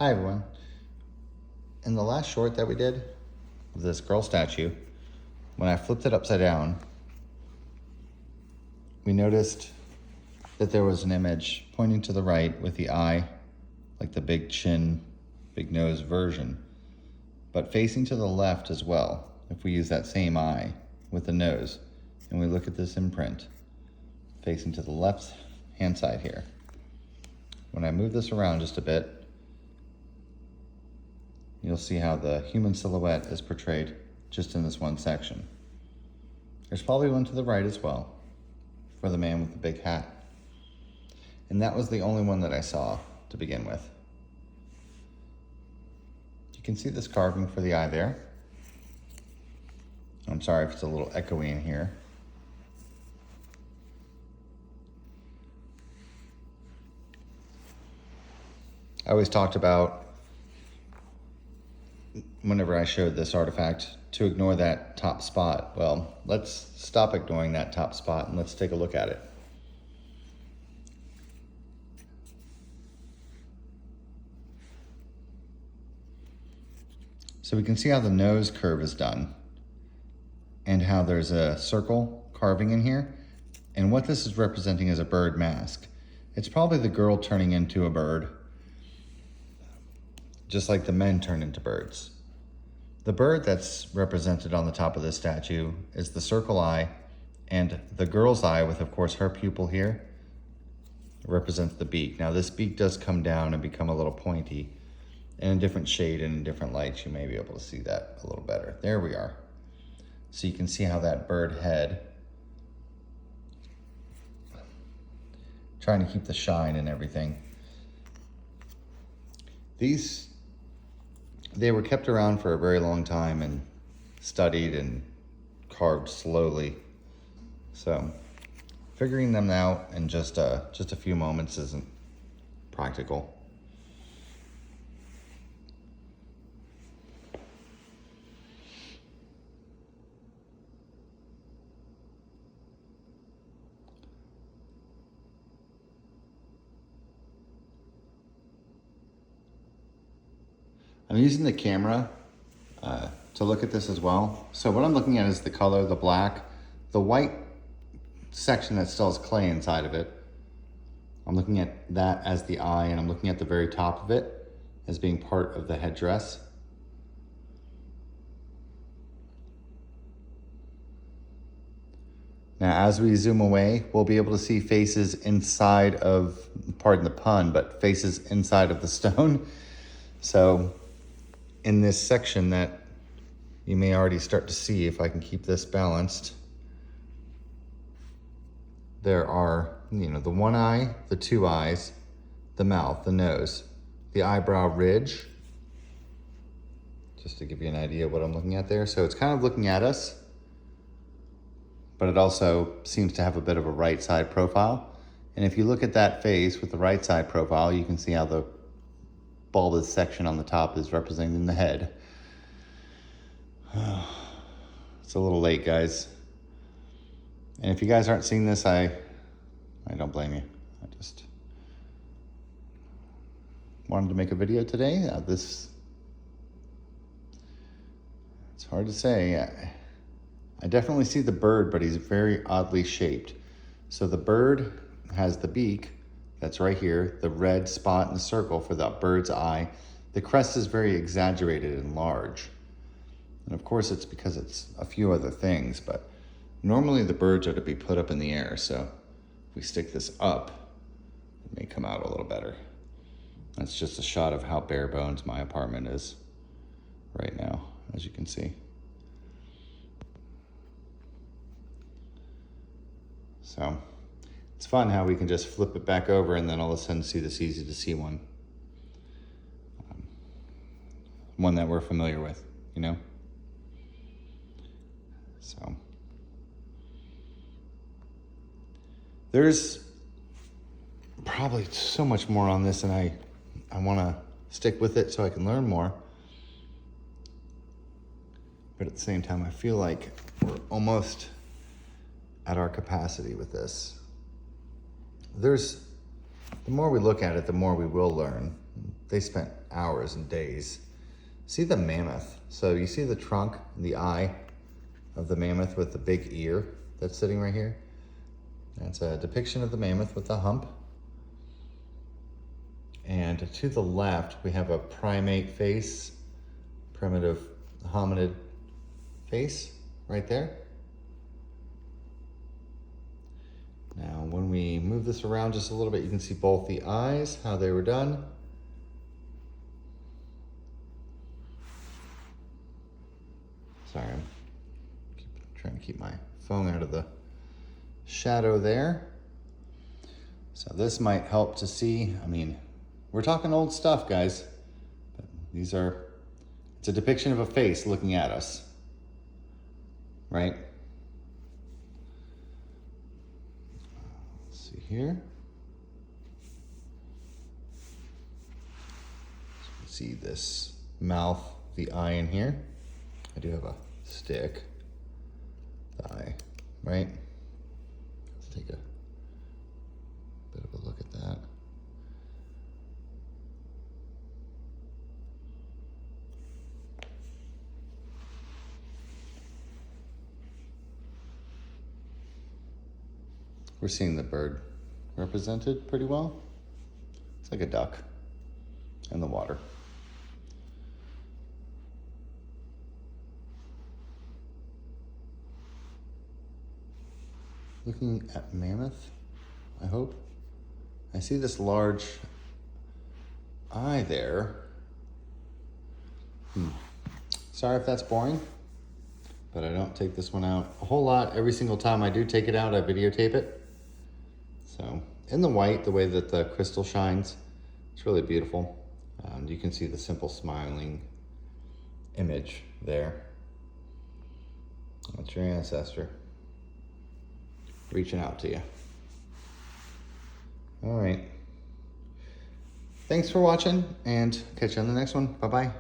Hi everyone. In the last short that we did of this girl statue, when I flipped it upside down, we noticed that there was an image pointing to the right with the eye, like the big chin, big nose version, but facing to the left as well. If we use that same eye with the nose and we look at this imprint facing to the left hand side here, when I move this around just a bit, you'll see how the human silhouette is portrayed just in this one section. There's probably one to the right as well for the man with the big hat. And that was the only one that I saw to begin with. You can see this carving for the eye there. I'm sorry if it's a little echoey in here. I always talked about, whenever I showed this artifact, to ignore that top spot. Well, let's stop ignoring that top spot and let's take a look at it. So we can see how the nose curve is done and how there's a circle carving in here. And what this is representing is a bird mask. It's probably the girl turning into a bird, just like the men turn into birds. The bird that's represented on the top of this statue is the circle eye, and the girl's eye, with of course her pupil here, represents the beak. Now this beak does come down and become a little pointy. In a different shade and in different lights, you may be able to see that a little better. There we are. So you can see how that bird head, trying to keep the shine and everything. They were kept around for a very long time and studied and carved slowly. So figuring them out in just a few moments isn't practical. I'm using the camera to look at this as well. So what I'm looking at is the color, the black, the white section that still has clay inside of it. I'm looking at that as the eye, and I'm looking at the very top of it as being part of the headdress. Now, as we zoom away, we'll be able to see faces inside of, pardon the pun, but faces inside of the stone. So in this section that you may already start to see, if I can keep this balanced, there are, the one eye, the two eyes, the mouth, the nose, the eyebrow ridge, just to give you an idea of what I'm looking at there. So it's kind of looking at us, but it also seems to have a bit of a right side profile. And if you look at that face with the right side profile, you can see how the bulbous section on the top is representing the head. It's a little late, guys. And if you guys aren't seeing this, I don't blame you. I just wanted to make a video today. It's hard to say. I definitely see the bird, but he's very oddly shaped. So the bird has the beak, that's right here, the red spot in the circle for the bird's eye. The crest is very exaggerated and large. And of course it's because it's a few other things, but normally the birds are to be put up in the air. So if we stick this up, it may come out a little better. That's just a shot of how bare bones my apartment is right now, as you can see. So it's fun how we can just flip it back over and then all of a sudden see this easy to see one. One that we're familiar with, So there's probably so much more on this, and I want to stick with it so I can learn more. But at the same time, I feel like we're almost at our capacity with this. The more we look at it, the more we will learn. they spent hours and days. See the mammoth. So you see the trunk and the eye of the mammoth with the big ear that's sitting right here? That's a depiction of the mammoth with the hump. And to the left, we have a primate face, primitive hominid face right there. Now, when we move this around just a little bit, you can see both the eyes, how they were done. Sorry, I'm trying to keep my phone out of the shadow there. So this might help to see. I mean, we're talking old stuff, guys. But it's a depiction of a face looking at us, right? Let's see here. So you can see this mouth, the eye in here. I do have a stick, the eye, right? Let's take a bit of a look at that. We're seeing the bird represented pretty well. It's like a duck in the water. Looking at mammoth, I hope. I see this large eye there. Sorry if that's boring, but I don't take this one out a whole lot. Every single time I do take it out, I videotape it. So in the white, the way that the crystal shines, it's really beautiful. You can see the simple smiling image there. That's your ancestor reaching out to you. All right. Thanks for watching, and catch you on the next one. Bye-bye.